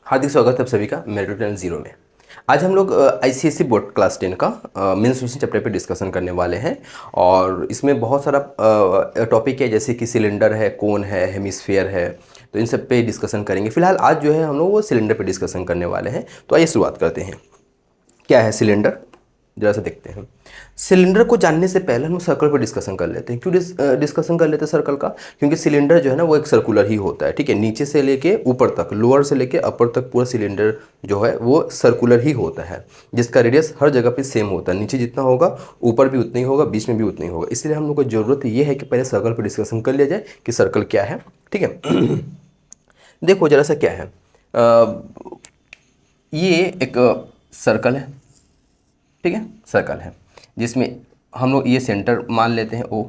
हार्दिक स्वागत है आप सभी का मेरिट प्लान जीरो में। आज हम लोग आईसीएसई बोर्ड क्लास 10 का मेंस्ट्रुएशन चैप्टर पे डिस्कशन करने वाले हैं। और इसमें बहुत सारा टॉपिक है, जैसे कि सिलेंडर है, कोन है, हेमिस्फीयर है। तो इन सब पे डिस्कशन करेंगे। फिलहाल आज जो है हम लोग वो सिलेंडर पे डिस्कशन करने वाले हैं। तो आइए शुरुआत करते हैं। क्या है सिलेंडर, जरा सा देखते हैं। सिलेंडर को जानने से पहले हम सर्कल पर डिस्कशन कर लेते हैं। क्यों डिस्कशन कर लेते हैं सर्कल का? क्योंकि सिलेंडर जो है ना वो एक सर्कुलर ही होता है, ठीक है। नीचे से लेके ऊपर तक, लोअर से लेके अपर तक पूरा सिलेंडर जो है वो सर्कुलर ही होता है, जिसका रेडियस हर जगह पे सेम होता है। नीचे जितना होगा ऊपर भी उतना ही होगा, बीच में भी उतना ही होगा। इसलिए हम लोग को ज़रूरत ये है कि पहले सर्कल पर डिस्कशन कर लिया जाए कि सर्कल क्या है, ठीक है। देखो जरा सा क्या है, ये एक सर्कल है, ठीक है। सर्कल है जिसमें हम लोग ये सेंटर मान लेते हैं ओ,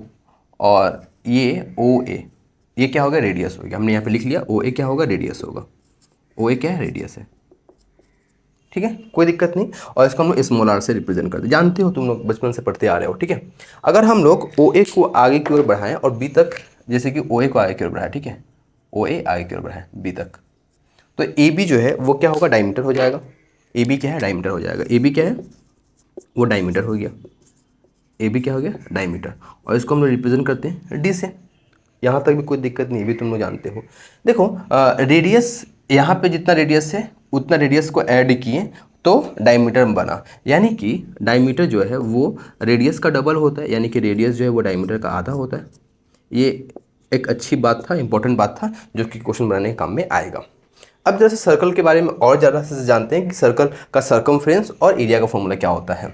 और ये ओ ए, ये क्या होगा? रेडियस हो गया। हमने यहाँ पे लिख लिया ओ ए क्या होगा? रेडियस होगा। ओ ए क्या है? रेडियस है, ठीक है, कोई दिक्कत नहीं। और इसको हम लोग स्मॉल आर से रिप्रेजेंट करते हैं, जानते हो तुम लोग बचपन से पढ़ते आ रहे हो, ठीक है। अगर हम लोग ओ ए को आगे की ओर बढ़ाएं और बी तक, जैसे कि ओ ए को आगे की ओर बढ़ाएं, ठीक है, ओ ए आगे की ओर बढ़ाएं बी तक, तो ए बी जो है वो क्या होगा? डायमीटर हो जाएगा। ए बी क्या है? डायमीटर हो जाएगा। ए बी क्या है? वो डायमीटर हो गया। ए बी क्या हो गया? डायमीटर। और इसको हम लोग रिप्रेजेंट करते हैं डी से। यहाँ तक भी कोई दिक्कत नहीं, भी तुम लोग जानते हो। देखो रेडियस, यहाँ पे जितना रेडियस है उतना रेडियस को ऐड किए तो डायमीटर बना। यानी कि डायमीटर जो है वो रेडियस का डबल होता है, यानी कि रेडियस जो है वो डायमीटर का आधा होता है। ये एक अच्छी बात था, इंपॉर्टेंट बात था, जो कि क्वेश्चन बनाने के काम में आएगा। अब जैसे सर्कल के बारे में और ज़्यादा से जानते हैं कि सर्कल का सर्कमफ्रेंस और एरिया का फॉर्मूला क्या होता है,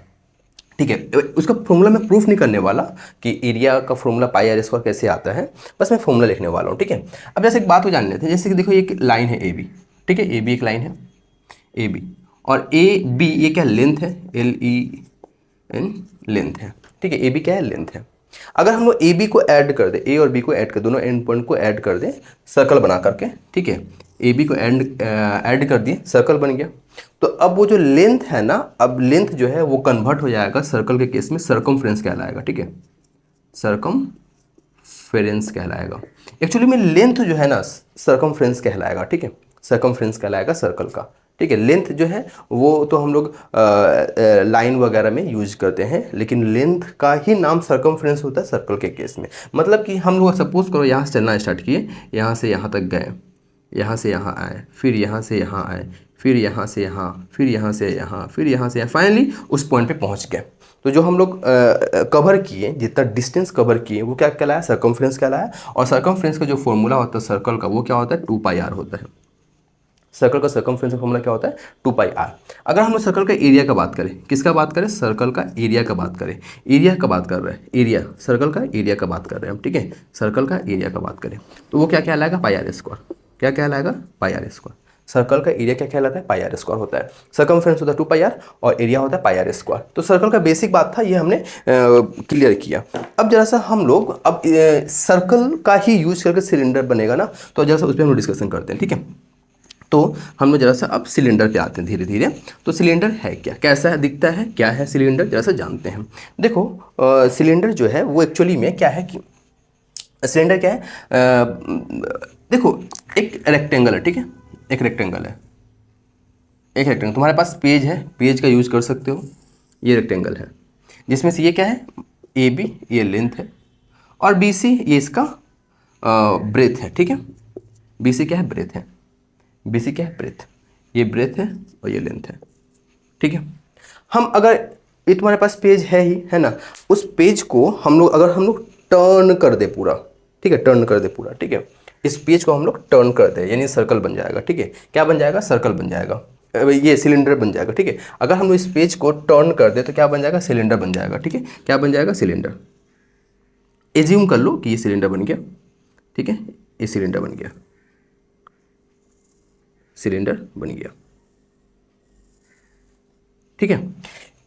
ठीक है। उसका फॉर्मूला मैं प्रूफ नहीं करने वाला कि एरिया का फॉर्मूला पाई आर स्क्वायर कैसे आता है, बस मैं फॉर्मूला लिखने वाला हूँ, ठीक है। अब जैसे एक बात को जान लेते हैं, जैसे कि देखो एक लाइन है ए बी, ठीक है, ए बी एक लाइन है ए बी, और ए बी ये क्या लेंथ है? एल ई एन, लेंथ है, ठीक है। ए बी क्या है? लेंथ है। अगर हम लोग ए बी को ऐड कर दें, ए और बी को ऐड कर, दोनों एंड पॉइंट को ऐड कर दें सर्कल बना करके, ठीक है, ए बी को ऐड कर दिए, सर्कल बन गया। तो अब वो जो लेंथ है ना, अब लेंथ जो है वो कन्वर्ट हो जाएगा सर्कल के केस में सर्कमफ्रेंस कहलाएगा, ठीक है, सर्कमफ्रेंस कहलाएगा। एक्चुअली में लेंथ जो है ना सर्कमफ्रेंस कहलाएगा, ठीक है, सर्कमफ्रेंस कहलाएगा सर्कल का, ठीक है। लेंथ जो है वो तो हम लोग लाइन वगैरह में यूज करते हैं, लेकिन लेंथ का ही नाम सर्कमफ्रेंस होता है सर्कल के केस में। मतलब कि हम लोग सपोज करो यहाँ से चलना स्टार्ट किए, यहाँ से यहाँ तक गए, यहाँ से यहाँ आए, फिर यहाँ से यहाँ आए, फिर यहाँ से यहाँ, फिर यहाँ से यहाँ, फिर यहाँ से यहाँ, फाइनली उस पॉइंट पे पहुँच गए। तो जो हम लोग कवर किए, जितना डिस्टेंस कवर किए वो क्या कहलाया? सर्कमफ्रेंस कहलाया। और सर्कमफ्रेंस का जो फॉर्मूला होता है सर्कल का, वो क्या होता है? 2πr होता है। सर्कल का सर्कमफ्रेंस का फॉर्मूला क्या होता है? 2πr। अगर हम लोग सर्कल का एरिया का बात करें, किसका बात करें? सर्कल का एरिया का बात करें, एरिया का बात कर रहे हैं, एरिया, सर्कल का एरिया का बात कर रहे हैं हम, ठीक है, सर्कल का एरिया का बात करें तो वो क्या कहलाएगा? पाई आर स्क्वायर। क्या कहलाएगा? पाई आर स्क्वायर। सर्कल का एरिया क्या कहलाता है? पाई आर स्क्वायर होता है। सर्कमफ्रेंस होता है 2πr और एरिया होता है पाई आर स्क्वायर। तो सर्कल का बेसिक बात था, ये हमने क्लियर किया। अब जरा सा हम लोग अब सर्कल का ही यूज करके सिलेंडर बनेगा ना, तो जरा सा उस पर हम लोग डिस्कशन करते हैं, ठीक है। तो हम लोग जरा सा अब सिलेंडर पे आते हैं धीरे धीरे। तो सिलेंडर है क्या, कैसा है, दिखता है, क्या है सिलेंडर, जरा सा जानते हैं। देखो सिलेंडर जो है वो एक्चुअली में क्या है कि सिलेंडर क्या है, देखो एक रेक्टेंगल है, ठीक है, एक रेक्टेंगल है, एक रेक्टेंगल। तुम्हारे पास पेज है, पेज का यूज कर सकते हो। ये रेक्टेंगल है जिसमें से ये क्या है? ए बी ये लेंथ है, और बी सी ये इसका ब्रेथ है, ठीक है। बी सी क्या है? ब्रेथ है। बी सी क्या है? ब्रेथ। ये ब्रेथ है और ये लेंथ है, ठीक है। हम अगर ये तुम्हारे पास पेज है ही है ना, उस पेज को हम लोग अगर हम लोग टर्न कर दे पूरा, ठीक है, टर्न कर दे पूरा, ठीक है, इस पेज को हम लोग टर्न कर दे, यानी सर्कल बन जाएगा, ठीक है। क्या बन जाएगा? सर्कल बन जाएगा, ये सिलेंडर बन जाएगा, ठीक है। अगर हम लोग इस पेज को टर्न कर दे तो क्या बन जाएगा? सिलेंडर बन जाएगा, ठीक है। क्या बन जाएगा? सिलेंडर। एज्यूम कर लो कि ये सिलेंडर बन गया, ठीक है, ये सिलेंडर बन गया, सिलेंडर बन गया, ठीक है।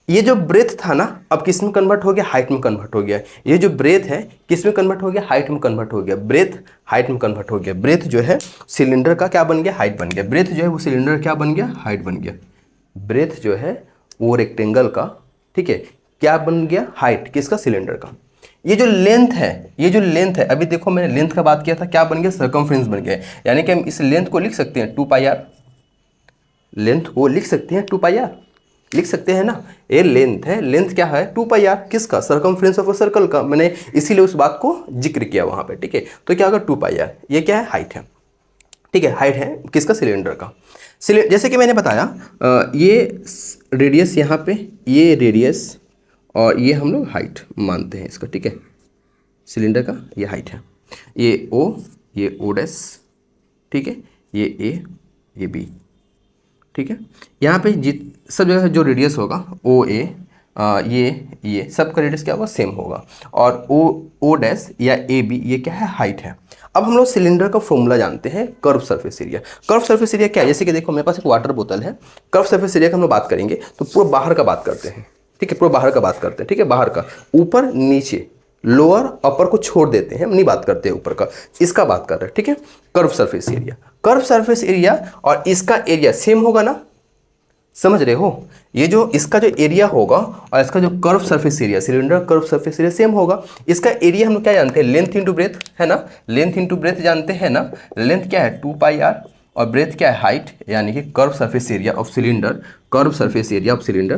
ये जो ब्रेथ था ना, अब किस में कन्वर्ट हो गया? हाइट में कन्वर्ट हो गया। ये जो ब्रेथ है किस में कन्वर्ट हो गया? हाइट में कन्वर्ट हो गया। ब्रेथ हाइट में कन्वर्ट हो गया। ब्रेथ जो है सिलेंडर का क्या बन गया? हाइट बन गया। ब्रेथ जो है वो सिलेंडर क्या बन गया? हाइट बन गया। ब्रेथ जो है वो रेक्टेंगल का, ठीक है, क्या बन गया? हाइट किसका? सिलेंडर का। ये जो लेंथ है, ये जो लेंथ है, अभी देखो मैंने लेंथ का बात किया था, क्या बन गया? सर्कमफ्रेंस बन गया। यानी कि हम इस लेंथ को लिख सकते हैं 2πr, लेंथ को लिख सकते हैं 2πr, लिख सकते हैं ना। ये लेंथ है, लेंथ क्या है 2πr, किसका, सर्कमफ्रेंस ऑफ अ सर्कल का, मैंने इसीलिए उस बात को जिक्र किया वहाँ पे, ठीक है। तो क्या होगा 2πr, ये क्या है, हाइट है, ठीक है, हाइट है किसका, सिलेंडर का। जैसे कि मैंने बताया ये रेडियस यहाँ पे, ये रेडियस और ये हम लोग हाइट मानते हैं इसका, ठीक है, सिलेंडर का ये हाइट है, ये ओ, ये ओ डैश, ठीक है, ये ए, ये बी, ठीक है। यहाँ पे सब जगह जो रेडियस होगा ओ ए, ये सब का रेडियस क्या होगा, सेम होगा। और ओ डैश या ए बी ये क्या है, हाइट है। अब हम लोग सिलेंडर का फॉर्मूला जानते हैं, curve surface area. Curve surface area क्या है, जैसे कि देखो मेरे पास एक वाटर बोतल है, कर्व सरफेस एरिया का हम लोग बात करेंगे तो पूरा बाहर का बात करते हैं, ठीक है, पूरा बाहर का बात करते हैं, ठीक है, बाहर का, ऊपर नीचे लोअर अपर को छोड़ देते हैं, हम नहीं बात करते ऊपर का, इसका बात कर रहे हैं, ठीक है। Curve surface area, curve surface area और इसका एरिया सेम होगा ना, समझ रहे हो, ये जो इसका जो एरिया होगा और इसका जो curve surface area, cylinder curve surface area same होगा। इसका एरिया हम लोग क्या जानते हैं, लेंथ इंटू ब्रेथ, है ना, लेंथ इंटू ब्रेथ जानते हैं ना। लेंथ क्या है 2πr और ब्रेथ क्या है, हाइट, यानी कि curve surface area of cylinder, curve surface area of cylinder,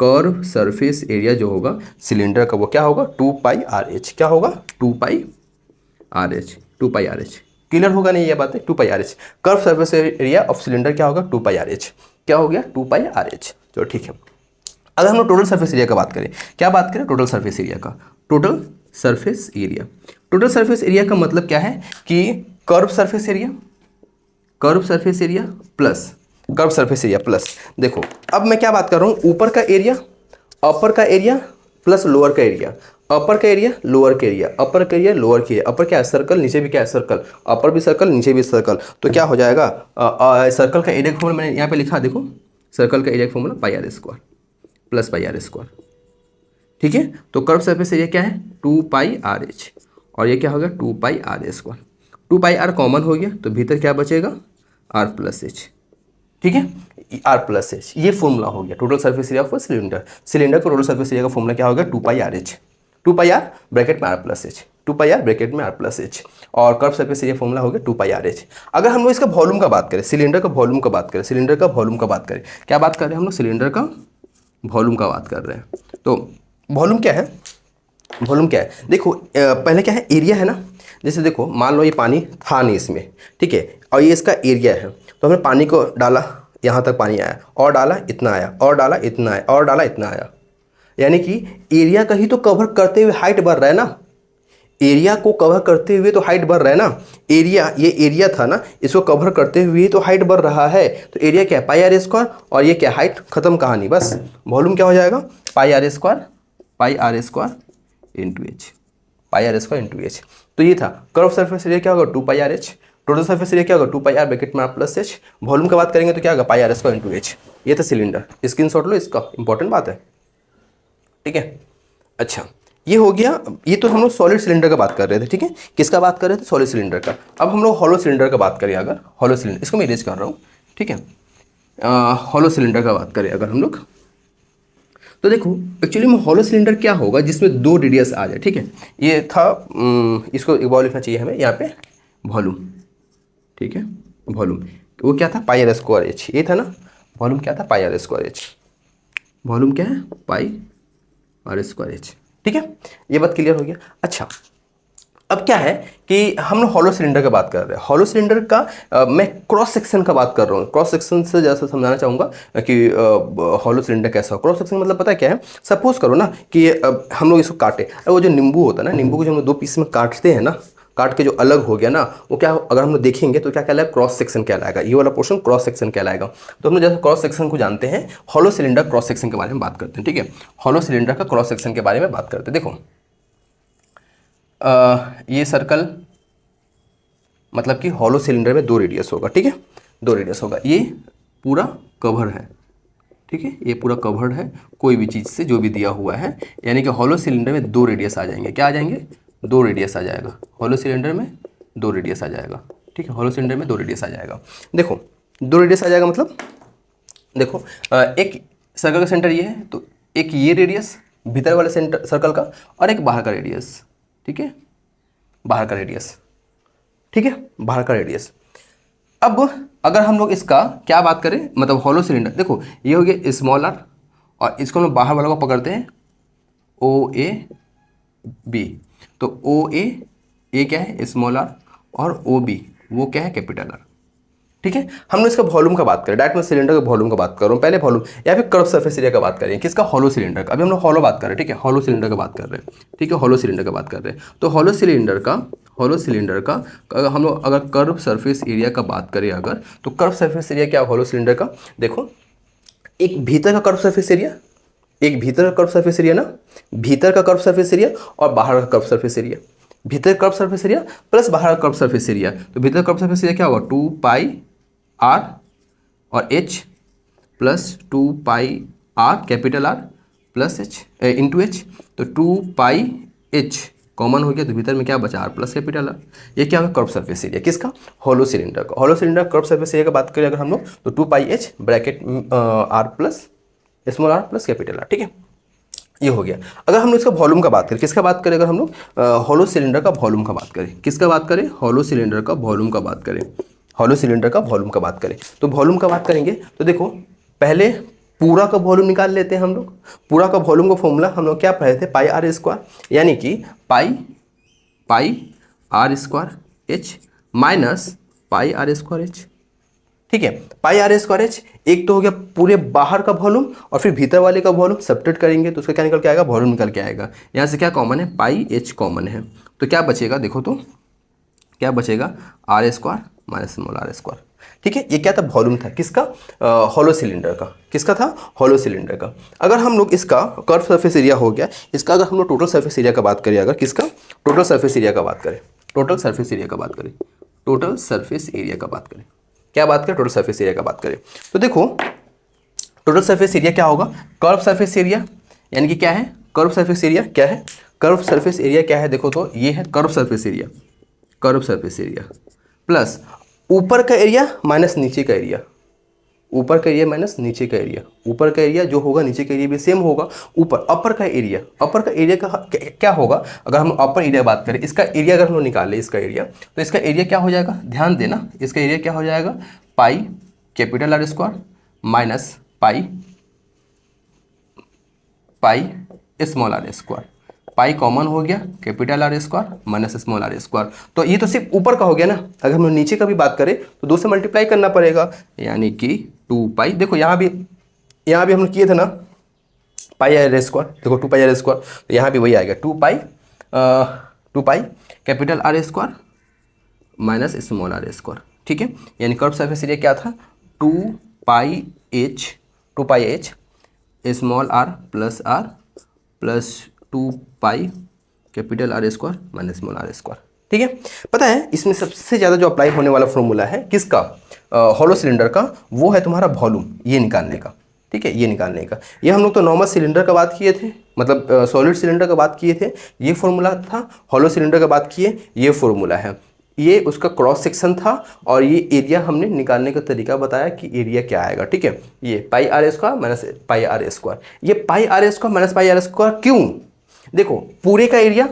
curve surface area जो होगा सिलेंडर का वो क्या होगा 2πrh, क्या होगा 2πrh, 2πrh, क्लियर होगा नहीं ये बात है, 2πrh, curve surface area of cylinder क्या होगा 2πrh, क्या हो गया 2πrh, चलो ठीक है। अगर हम लोग टोटल सरफेस एरिया का बात करें, क्या बात करें, टोटल सरफेस एरिया का, total surface area, total surface area का मतलब क्या है कि curve surface area, curve surface area plus curve surface area plus, देखो अब मैं क्या बात कर रहा हूँ, ऊपर का एरिया, अपर का एरिया प्लस लोअर का एरिया, अपर का एरिया लोअर का एरिया, अपर का एरिया लोअर का एरिया, अपर क्या है सर्कल, नीचे भी क्या है सर्कल, अपर भी सर्कल नीचे भी सर्कल, तो क्या हो जाएगा सर्कल का एरिया का फॉर्मूला मैंने यहाँ पे लिखा, देखो सर्कल का एरिया का फॉर्मूला πr² प्लस πr², ठीक है। तो कर्व सरफेस एरिया क्या है 2πrh और ये क्या हो गया 2πr², 2πr कॉमन हो गया तो भीतर क्या बचेगा r+h, ठीक है, r+h, ये फॉर्मूला हो गया total surface area of cylinder. Cylinder का टोटल सरफेस एरिया का फॉर्मूला क्या होगा 2πrh, 2πr ब्रैकेट में r+h, 2πr ब्रैकेट में r+h, और कर्व सरफेस एरिया फॉर्मूला हो गया 2πrh। अगर हम लोग इसका वॉल्यूम का बात करें, सिलेंडर का वॉल्यूम का बात करें, सिलेंडर का वॉल्यूम का बात करें, क्या बात कर रहे हैं हम लोग, सिलेंडर का वॉल्यूम का बात कर रहे हैं। तो वॉल्यूम क्या है, वॉल्यूम क्या है, देखो पहले क्या है, एरिया है ना, जैसे देखो मान लो ये पानी था नहीं इसमें, ठीक है, और ये इसका एरिया है, तो हमने पानी को डाला, यहाँ तक पानी आया, और डाला इतना आया, और डाला इतना आया, और डाला इतना आया, यानी कि एरिया का ही तो कवर करते हुए हाइट बढ़ रहा है ना, एरिया को कवर करते हुए तो हाइट बढ़ रहा है ना, एरिया, ये एरिया था ना, इसको कवर करते हुए तो हाइट बढ़ रहा है, तो एरिया क्या है πr², और ये क्या हाइट, खत्म कहानी, बस वॉल्यूम क्या हो जाएगा πr² into H, πr² into H. तो ये था कर्व सरफेस एरिया, क्या होगा 2πrh, टोटल सरफेस एरिया क्या होगा 2πr ब्रैकेट में r+h, वॉल्यूम की बात करेंगे तो क्या होगा πr² इंटू एच। ये था सिलेंडर, स्क्रीनशॉट लो इसका, इंपॉर्टेंट बात है, ठीक है। अच्छा ये हो गया, ये तो हम लोग सॉलिड सिलेंडर का बात कर रहे थे, ठीक है, किसका बात कर रहे थे, सॉलिड सिलेंडर का। अब हम लोग हॉलो सिलेंडर का बात करें, अगर हॉलो सिलेंडर, इसको मैं इरेज कर रहा हूँ, ठीक है, हॉलो सिलेंडर का बात करें अगर हम लोग, तो देखो एक्चुअली में हॉलो सिलेंडर क्या होगा जिसमें दो रेडियस आ जाए, ठीक है, ये था, इसको एक बार लिखना चाहिए हमें यहाँ पे, वॉल्यूम, ठीक है, वॉल्यूम वो क्या था πr²h, ये था ना, वॉल्यूम क्या था πr²h, वॉल्यूम क्या है πr²h, ठीक है, ये बात क्लियर हो गया। अच्छा अब क्या है कि हम लोग हॉलो सिलेंडर की बात कर रहे हैं, हॉलो सिलेंडर का मैं क्रॉस सेक्शन का बात कर रहा हूँ, क्रॉस सेक्शन से जैसा समझाना चाहूँगा कि हॉलो सिलेंडर कैसा हो। क्रॉस सेक्शन मतलब पता है क्या है, सपोज करो ना कि हम लोग इसको काटे, वो जो नींबू होता है ना, नींबू को जो हम लोग दो पीस में काटते हैं ना, काट के जो अलग हो गया ना, वो क्या अगर हम लोग देखेंगे तो क्या कहलाएगा, क्रॉस सेक्शन कहलाएगा, ये वाला पोर्शन क्रॉस सेक्शन कहलाएगा। तो हम लोग जैसे क्रॉस सेक्शन को जानते हैं, हॉलो सिलेंडर क्रॉस सेक्शन के बारे में बात करते हैं, ठीक है, हॉलो सिलेंडर का क्रॉस सेक्शन के बारे में बात करते हैं। देखो ये सर्कल मतलब कि हॉलो सिलेंडर में दो रेडियस होगा, ठीक है, दो रेडियस होगा, ये पूरा कवर है, ठीक है, ये पूरा कवर्ड है कोई भी चीज़ से जो भी दिया हुआ है, यानी कि हॉलो सिलेंडर में दो रेडियस आ जाएंगे, क्या आ जाएंगे, दो रेडियस आ जाएगा, हॉलो सिलेंडर में दो रेडियस आ जाएगा, ठीक है, हॉलो सिलेंडर में दो रेडियस आ जाएगा। देखो दो रेडियस आ जाएगा मतलब देखो एक सर्कल का सेंटर ये है, तो एक ये रेडियस भीतर वाले सेंटर सर्कल का, और एक बाहर का रेडियस, ठीक है, बाहर का रेडियस, ठीक है, बाहर का रेडियस। अब अगर हम लोग इसका क्या बात करें, मतलब हॉलो सिलेंडर, देखो ये हो गया स्मॉल आर, और इसको हम लोग बाहर वालों को पकड़ते हैं ओ ए बी, तो ओ ए क्या है स्मॉल आर, और ओ बी वो क्या है कैपिटल आर। ठीक है, हम लोग इसका वॉल्यूम का बात करें, डायरेक्ट मैं सिलेंडर का वॉल्यूम का बात कर रहा हूँ, पहले वॉल्यूम या फिर कर्व सरफेस एरिया का बात करें, किसका, हॉलो सिलेंडर का। अभी हम लोग हॉलो बात कर रहे हैं, ठीक है, हॉलो सिलेंडर का बात कर रहे हैं, ठीक है, हॉलो सिलेंडर का बात कर रहे हैं। तो हॉलो सिलेंडर का अगर हम लोग अगर कर्व सरफेस एरिया का बात करें अगर, तो कर्व सरफेस एरिया क्या हॉलो सिलेंडर का, देखो एक भीतर का कर्व सरफेस एरिया, एक भीतर का कर्व सरफेस एरिया ना, भीतर का कर्व सरफेस एरिया और बाहर का कर्व सरफेस एरिया, भीतर कर्व सरफेस एरिया प्लस बाहर का कर्व सरफेस एरिया। तो भीतर कर्व सरफेस एरिया क्या होगा, 2 पाई आर और H plus 2 pi R capital R plus H into H, तो 2 पाई एच कॉमन हो गया, तो भीतर में क्या बचा, आर प्लस कैपिटल आर। ये क्या होगा, कर्व सरफेस एरिया, किसका, हॉलो सिलेंडर का। Hollow cylinder curve surface area का बात करें अगर हम लोग, तो 2 pi H bracket R plus small R plus capital R, ठीक है, ये हो गया। अगर हम लोग इसका वॉल्यूम का बात करें, किसका बात करें, अगर हम लोग हॉलो सिलेंडर का वॉल्यूम का बात करें, किसका बात करें, हॉलो सिलेंडर का वॉल्यूम का बात करें, हॉलो सिलेंडर का वॉल्यूम का बात करें, तो वॉल्यूम का बात करेंगे तो देखो पहले पूरा का वॉल्यूम निकाल लेते हैं हम लोग। पूरा का वॉल्यूम का फॉर्मूला हम लोग क्या पढ़े थे, पाई आर स्क्वायर, यानी कि pi R square H minus pi R square H, ठीक है, पाई आर स्क्वायर एच। एक तो हो गया पूरे बाहर का वॉल्यूम, और फिर भीतर वाले का वॉल्यूम सब्ट्रैक्ट करेंगे तो उसका क्या निकल के आएगा, वॉल्यूम निकल के आएगा। यहाँ से क्या कॉमन है, पाई एच कॉमन है, तो क्या बचेगा, देखो तो क्या बचेगा, R square minus small R square, ठीक है। ये क्या था, वॉल्यूम था, किसका, हॉलो सिलेंडर का, किसका था, हॉलो सिलेंडर का। अगर हम लोग इसका कर्व सरफेस एरिया हो गया, इसका अगर हम लोग टोटल सरफेस एरिया का बात करें, अगर किसका, टोटल सरफेस एरिया का बात करें, टोटल सरफेस एरिया का बात करें, टोटल सरफेस एरिया का बात करें, क्या बात करें, टोटल सरफेस एरिया का बात करें, तो देखो टोटल सरफेस एरिया क्या होगा, कर्व सरफेस एरिया, यानी कि क्या है, कर्व सरफेस एरिया क्या है, कर्व सरफेस एरिया क्या है, देखो तो ये है curve surface area, curve surface area plus ऊपर का एरिया माइनस नीचे का एरिया, ऊपर का एरिया माइनस नीचे का एरिया, ऊपर का एरिया जो होगा नीचे का एरिया भी सेम होगा। ऊपर अपर का एरिया, अपर का एरिया का क्या होगा, अगर हम अपर एरिया बात करें, इसका एरिया अगर हम लोग निकालें इसका एरिया, तो इसका एरिया क्या हो जाएगा, ध्यान देना, इसका एरिया क्या हो जाएगा, pi capital R square minus pi small R square, pi common हो गया, capital R square minus small R square. तो ये तो सिर्फ ऊपर का हो गया ना, अगर हम नीचे का भी बात करें तो 2 से मल्टीप्लाई करना पड़ेगा, यानी कि 2 पाई, देखो यहाँ भी हम लोग किए थे ना, पाई आर स्क्वायर, देखो 2 पाई आर स्क्वायर, तो यहाँ भी वही आएगा 2 pi capital R square minus small R square, ठीक है। यानी कर्व सरफेस एरिया क्या था, 2 pi H small R plus 2 pi capital R square minus small R square, ठीक है। पता है इसमें सबसे ज़्यादा जो अप्लाई होने वाला फॉर्मूला है किसका, हॉलो सिलेंडर का, वो है तुम्हारा वॉल्यूम, ये निकालने का, ठीक है, ये निकालने का। ये हम लोग तो नॉर्मल सिलेंडर का बात किए थे, मतलब सॉलिड सिलेंडर का बात किए थे, ये फॉर्मूला था। हॉलो सिलेंडर का बात किए, ये फॉर्मूला है, ये उसका क्रॉस सेक्शन था, और ये एरिया हमने निकालने का तरीका बताया कि एरिया क्या आएगा, ठीक है। ये pi R square minus pi R square, ये pi R square minus pi R square क्यों, देखो पूरे का एरिया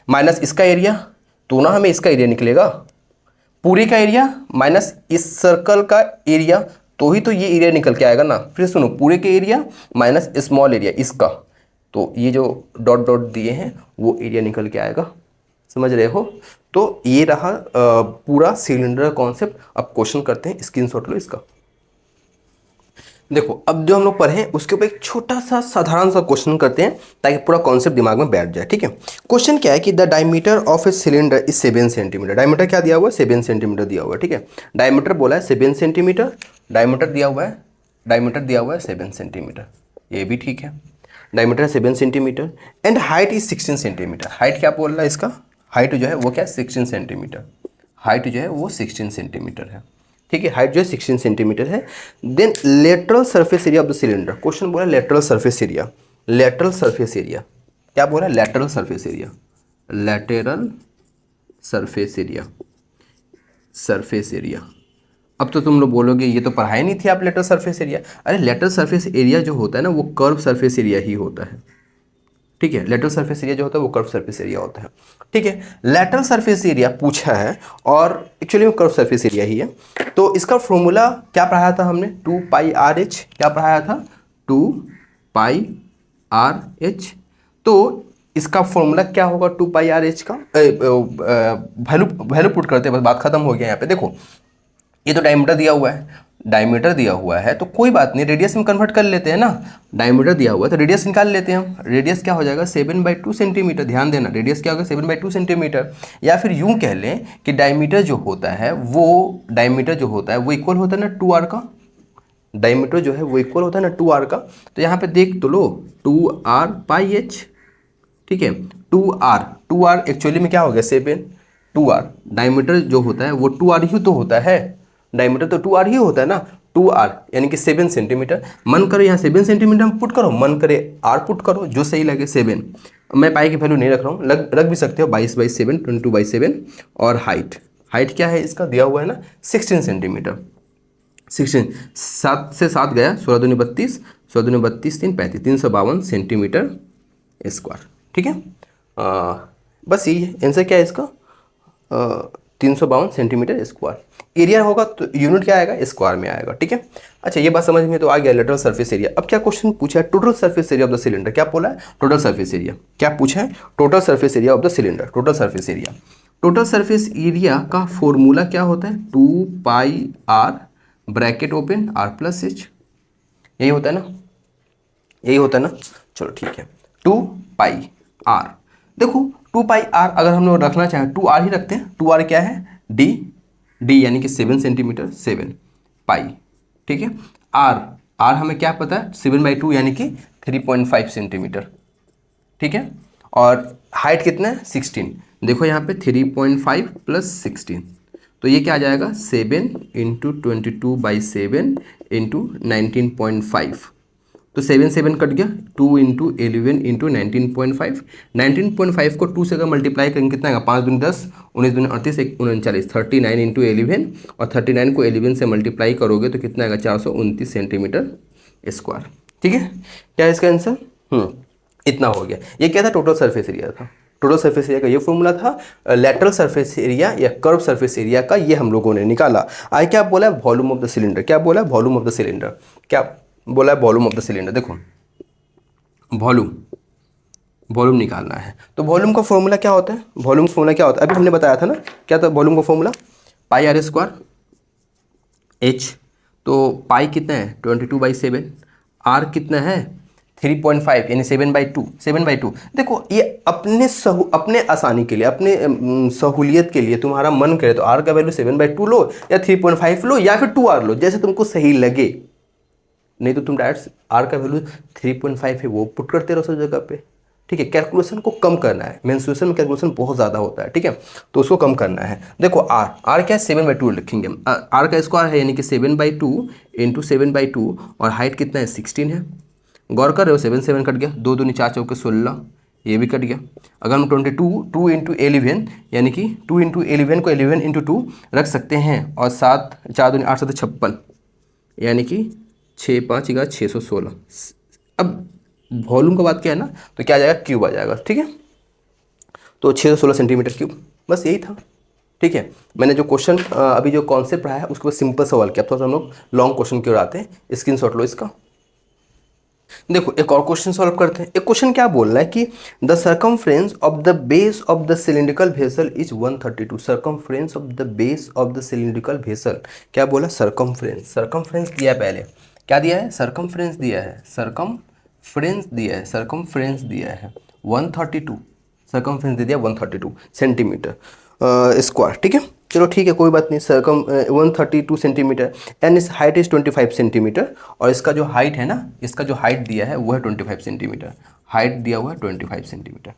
माइनस इसका एरिया, तो ना हमें इसका एरिया निकलेगा, पूरे का एरिया माइनस इस सर्कल का एरिया, तो ही तो ये एरिया निकल के आएगा ना। फिर सुनो, पूरे के एरिया माइनस स्मॉल एरिया इसका, तो ये जो डॉट डॉट दिए हैं वो एरिया निकल के आएगा, समझ रहे हो। तो ये रहा पूरा सिलेंडर कॉन्सेप्ट। अब क्वेश्चन करते हैं, स्क्रीनशॉट लो इसका। देखो अब जो हम लोग पढ़े उसके ऊपर एक छोटा सा साधारण सा क्वेश्चन करते हैं ताकि पूरा कॉन्सेप्ट दिमाग में बैठ जाए, ठीक है। क्वेश्चन क्या है कि the diameter of a cylinder is 7 centimetre. Diameter क्या दिया हुआ है, 7 सेंटीमीटर दिया हुआ है, ठीक है। डायमीटर बोला है 7 सेंटीमीटर, डायमीटर दिया हुआ है 7 सेंटीमीटर, ये भी ठीक है। Diameter 7 centimetre and height is 16 centimetre. Height क्या बोल रहा है इसका, हाइट जो है वो क्या है 16 सेंटीमीटर, हाइट जो है वो 16 सेंटीमीटर है, ठीक है। हाइट जो है 16 सेंटीमीटर है। Then lateral surface area of the cylinder, question बोला lateral surface area, lateral surface area क्या बोला, lateral surface area, lateral surface area, surface area. अब तो तुम लोग बोलोगे ये तो पढ़ाई नहीं थी आप लेटरल सरफेस एरिया। अरे लेटरल सरफेस एरिया जो होता है ना वो कर्व सरफेस एरिया ही होता है, ठीक है। लेटरल सरफेस एरिया जो होता है वो कर्व सरफेस एरिया होता है, ठीक है। लेटरल सरफेस एरिया पूछा है और एक्चुअली वो कर्व सरफेस एरिया ही है। तो इसका फॉर्मूला क्या पढ़ाया था हमने, 2πr(h), क्या पढ़ाया था, 2πr(h). तो इसका फॉर्मूला क्या होगा 2πr(h) का, वैल्यू वैल्यू पुट करते हैं, बस बात खत्म हो गया यहाँ पे। देखो ये तो डायमीटर दिया हुआ है, डायमीटर दिया हुआ है तो कोई बात नहीं, रेडियस में कन्वर्ट कर लेते हैं ना। डायमीटर दिया हुआ है तो रेडियस निकाल लेते हैं हम। रेडियस क्या हो जाएगा 7/2 सेंटीमीटर। ध्यान देना, रेडियस क्या होगा 7/2 सेंटीमीटर। या फिर यूं कह लें कि डायमीटर जो होता है वो इक्वल होता है ना 2r का। डायमीटर जो है वो इक्वल होता है ना 2r का। तो यहाँ पे देख तो लो 2r/h, ठीक है। 2r एक्चुअली में क्या हो गया 7, 2r डायमीटर जो होता है वो 2r ही तो होता है, डायमीटर तो 2r ही होता है ना, 2r यानी कि 7 सेंटीमीटर। मन करे यहाँ 7 सेंटीमीटर हम पुट करो, मन करे r पुट करो, जो सही लगे 7। मैं पाई की वैल्यू नहीं रख रहा हूँ, रख भी सकते हो 22/7, 22/7। और हाइट क्या है इसका दिया हुआ है ना 16 सेंटीमीटर। 16, 7 से 7 गया, 16 दूनी 32, 16 दूनी 32, 3 35, 352 सेंटीमीटर स्क्वायर, ठीक है। बस यही है आंसर। क्या है इसका 352 सेंटीमीटर स्क्वायर। एरिया होगा तो यूनिट क्या आएगा, स्क्वायर में आएगा, ठीक है। अच्छा ये बात समझ में तो आ गया लेटरल सरफेस एरिया। अब क्या क्वेश्चन पूछा है, total surface area of the cylinder. क्या बोला है, टोटल सरफेस एरिया। क्या पूछा है, total surface area of the cylinder, total surface area. Total surface area का फॉर्मूला क्या होता है, 2πr ब्रैकेट ओपन r+h, यही होता है ना, यही होता है ना। चलो ठीक है, 2πr। देखो 2πr अगर हम लोग रखना चाहें 2r ही रखते हैं। 2r क्या है, d यानी कि 7 सेंटीमीटर, 7 पाई, ठीक है। r हमें क्या पता है 7/2 यानी कि 3.5 सेंटीमीटर, ठीक है। और हाइट कितना है 16। देखो यहाँ पे 3.5 + 16 तो ये क्या आ जाएगा 7 × 22/7 × 19.5। तो 7 7 कट गया, 2 × 11 × 19.5। 19.5 को 2 से अगर मल्टीप्लाई करेंगे कितना आएगा, 5 दूनी 10, 19 दूनी 38, 1 39, 39 × 11। और 39 को 11 से मल्टीप्लाई करोगे तो कितना आएगा 429 सेंटीमीटर स्क्वायर, ठीक है। क्या है इसका आंसर, इतना हो गया। ये क्या था, टोटल सरफेस एरिया था। टोटल सरफेस एरिया का ये फॉर्मूला था। लेटरल सरफेस एरिया या कर्व सरफेस एरिया का ये हम लोगों ने निकाला। आगे क्या बोला है, वॉल्यूम ऑफ द सिलेंडर। क्या बोला है, वॉल्यूम ऑफ द सिलेंडर। क्या बोला है, वॉल्यूम ऑफ द सिलेंडर। देखो वॉल्यूम निकालना है तो वॉल्यूम का फॉर्मूला क्या होता है, वॉल्यूम का फॉर्मूला क्या होता है, अभी हमने बताया था ना। क्या था वॉल्यूम का फॉर्मूला, πr² h। तो पाई कितना है 22/7, r कितना है 3.5 यानी 7/2, 7/2। देखो ये अपने आसानी के लिए, अपने सहूलियत के लिए, तुम्हारा मन करे तो r का वैल्यू 7/2 लो या 3.5 लो या फिर 2r लो, जैसे तुमको सही लगे। नहीं तो तुम डायरेक्ट r का वैल्यू 3.5 है वो पुट करते रहो सब जगह पे, ठीक है। कैलकुलेशन को कम करना है, मेंस्ट्रुएशन में कैलकुलेशन बहुत ज़्यादा होता है, ठीक है। तो उसको कम करना है। देखो r क्या है 7/2 लिखेंगे, r का स्क्वायर है यानी कि 7/2 × 7/2। और हाइट कितना है 16 है। गौर कर रहे हो 7 7 कट गया, 2 दूनी 4 चौके 16, ये भी कट गया। अगर हम 2 × 11 यानी कि 2 × 11 को 11 × 2 रख सकते हैं। और 7 4 दूनी 8 7 56 यानी कि 6 5 616। अब वॉल्यूम का बात क्या है ना, तो क्या आ जाएगा क्यूब आ जाएगा, ठीक है। तो 616 सेंटीमीटर क्यूब, बस यही था, ठीक है। मैंने जो क्वेश्चन अभी जो कॉन्सेप्ट पढ़ाया है उसके बाद सिंपल सवाल किया। थोड़ा सा हम लोग लॉन्ग क्वेश्चन की ओर आते हैं। स्क्रीनशॉट लो इसका। देखो एक और क्वेश्चन सॉल्व करते हैं। एक क्वेश्चन क्या बोल रहा है कि the circumference of the base of the cylindrical vessel is 132। Circumference of the base of the cylindrical vessel. क्या बोला, सर्कमफ्रेंस दिया है। पहले क्या दिया है, सर्कमफ्रेंस दिया है, सर्कमफ्रेंस दिया है 132। सर्कमफ्रेंस दे दिया 132 सेंटीमीटर स्क्वायर, ठीक है। चलो ठीक है, कोई बात नहीं। 132 सेंटीमीटर एंड इस हाइट इज 25 सेंटीमीटर। और इसका जो हाइट है ना, इसका जो हाइट दिया है वो है 25 सेंटीमीटर। हाइट दिया हुआ है 25 सेंटीमीटर,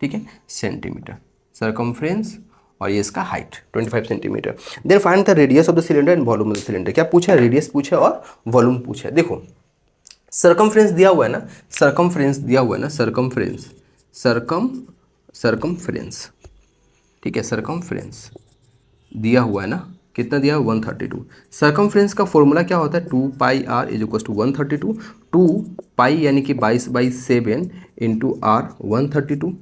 ठीक है, सेंटीमीटर सर्कमफ्रेंस। और ये इसका height 25 centimetre. Then find the radius of the cylinder and volume of the cylinder. क्या पूछा है, रेडियस पूछा और वॉल्यूम पूछा है। देखो सर्कमफ्रेंस दिया हुआ है ना, सर्कमफ्रेंस दिया हुआ है ना, सर्कमफ्रेंस, ठीक है, सर्कमफ्रेंस दिया हुआ है ना, कितना दिया 132। सर्कमफ्रेंस का फॉर्मूला क्या होता है 2 pi are is equal to 132। 2 पाई यानी कि 22/7 इंटू आर 132।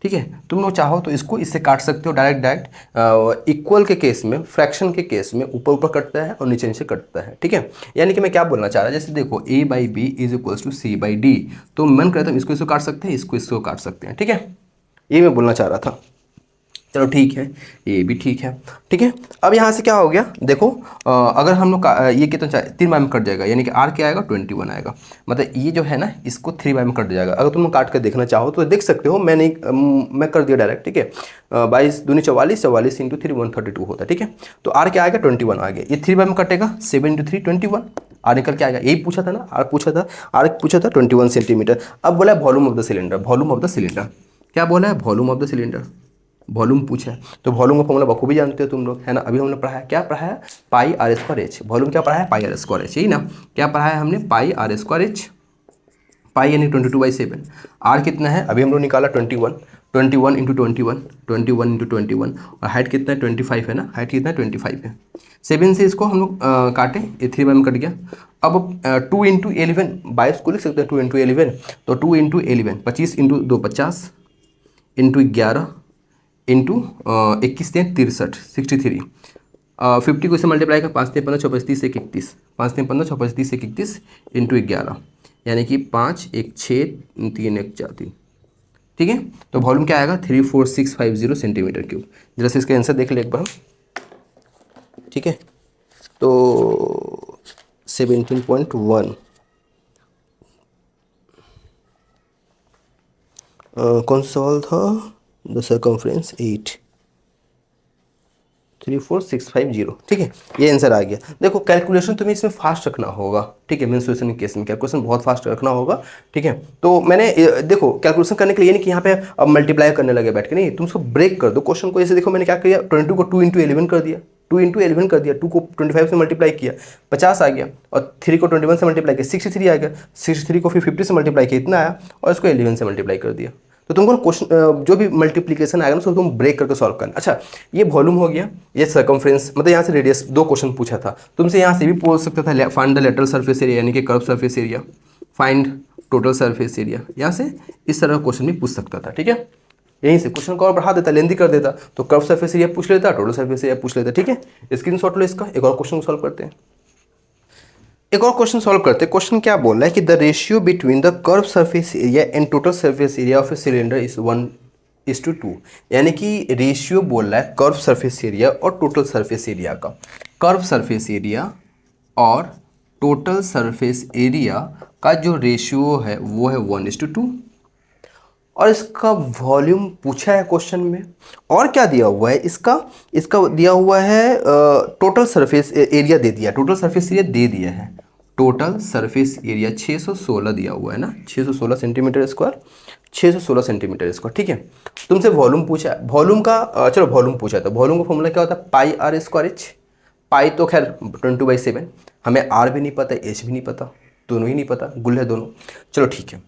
ठीक है, तुम लोग चाहो तो इसको इससे काट सकते हो डायरेक्ट डायरेक्ट। इक्वल के केस में, फ्रैक्शन के केस में ऊपर ऊपर कटता है और नीचे नीचे कटता है। ठीक है, यानी कि मैं क्या बोलना चाह रहा, जैसे देखो a/b is equals to c/d, तो मन करता है इसको इसको काट सकते हैं, इसको काट सकते हैं। ठीक है, ये मैं बोलना चाह रहा था। चलो ठीक है, ये भी ठीक है। ठीक है, अब यहाँ से क्या हो गया देखो, अगर हम लोग ये कितना चाहिए 3 बार में कट जाएगा, यानी कि आर क्या आएगा 21 आएगा। मतलब ये जो है ना इसको 3 बार में कट जाएगा। अगर तुम काट कर देखना चाहो तो देख सकते हो, मैं कर दिया डायरेक्ट। ठीक है, 22 दूनी 44, 44 इंटू 3 132 होता है। ठीक है, तो आर क्या आएगा 21 आ गया। ये 3 बार में कटेगा, 7 इंटू 3 21, आर निकल के आएगा। यही पूछा था ना, आर पूछा था 21 सेंटीमीटर। अब बोला volume of the cylinder, volume of the cylinder क्या बोला है, volume of the cylinder, volume पूछा है। तो वॉल्यूम का फॉर्मूला बखूबी जानते हो तुम लोग, है ना। अभी हमने पढ़ा है, क्या पढ़ा है, pi R square H. Volume क्या पढ़ा है, पाई आर स्क्वायर एच, यही ना। क्या पढ़ा है हमने, पाई आर स्क्वायर एच, पाई यानी 22/7। आर कितना है, अभी हम लोग निकाला 21, 21 इंटू 21, 21 इंटू 21, और हाइट कितना है 25 है ना, हाइट कितना है 25 है। 7 से इसको हम लोग काटे, ये 3 बार में कट गया। अब 2 इंटू 11, 22 को लिख सकते हैं 2 इंटू 11, तो 2 इंटू 11 25 इंटू 2 50 इंटू 11 इंटू 21 3 63 63। 50 को इससे मल्टीप्लाई कर, 5 3 15 6 5 30 1 31, 5 3 15 6 5 30 1 31 इंटू 11, यानी कि 5 1 6 3 1 4 3। ठीक है, तो वॉल्यूम क्या आएगा 34650 सेंटीमीटर क्यूब। जरा से इसका आंसर देख ले एक बार। ठीक है, तो 17.1 कौन सा सवाल था, द सर्कमफ्रेंस 8 34650। ठीक है, ये आंसर आ गया। देखो कैलकुलेशन तुम्हें इसमें फास्ट रखना होगा। ठीक है, मेंस्ट्रुएशन के केस में कैलकुलेशन बहुत फास्ट रखना होगा। ठीक है, तो मैंने देखो कैलकुलेशन करने के लिए नहीं कि यहाँ पे अब मल्टीप्लाई करने लगे बैठ के, नहीं, तुम उसको ब्रेक कर दो क्वेश्चन को। जैसे देखो मैंने क्या किया, 22 को 2 इंटू 11 कर दिया, 2 इंटू 11 कर दिया, 2 को 25 से मल्टीप्लाई किया 50 आ गया, और 3 को 21 से मल्टीप्लाई किया 63 आ गया, 63 को फिर 50 से मल्टीप्लाई किया इतना आया, और इसको 11 से मल्टीप्लाई कर दिया। तो तुमको क्वेश्चन जो भी मल्टीप्लिकेशन आएगा ना उसको तुम ब्रेक करके सॉल्व करना। अच्छा, ये वॉल्यूम हो गया, ये सर्कमफ्रेंस, मतलब यहाँ से रेडियस, 2 क्वेश्चन पूछा था तुमसे। यहाँ से भी पूछ सकता था, find the lateral surface area यानी कि curve surface area, find total surface area, यहाँ से इस तरह का क्वेश्चन भी पूछ सकता था। ठीक है, यहीं से क्वेश्चन को और बढ़ा देता, लेंदी कर देता, तो कर्व सरफेस एरिया पूछ लेता, टोटल सरफेस एरिया पूछ लेता। ठीक है, स्क्रीनशॉट लो इसका, एक और क्वेश्चन सॉल्व करते हैं। एक और क्वेश्चन सॉल्व करते हैं। क्वेश्चन क्या बोल रहा है कि the ratio between the curve surface area and total surface area of a cylinder is 1:2, यानी कि रेशियो बोल रहा है कर्व सरफेस एरिया और टोटल सरफेस एरिया का। कर्व सरफेस एरिया और टोटल सरफेस एरिया का जो रेशियो है वो है 1:2, और इसका वॉल्यूम पूछा है क्वेश्चन में। और क्या दिया हुआ है इसका दिया हुआ है टोटल सरफेस एरिया दे दिया, टोटल सरफेस एरिया दे दिया है, टोटल सरफेस एरिया 616 दिया हुआ है ना, 616 सेंटीमीटर स्क्वायर, 616 सेंटीमीटर स्क्वायर। ठीक है, तुमसे वॉल्यूम पूछा है, वॉल्यूम का चलो वॉल्यूम पूछा है तो वॉल्यूम का फॉर्मूला क्या होता है, पाई आर स्क्वायर एच। पाई तो खैर 22/7, हमें आर भी नहीं पता, एच भी नहीं पता, दोनों ही नहीं पता, गुल है दोनों। चलो ठीक है,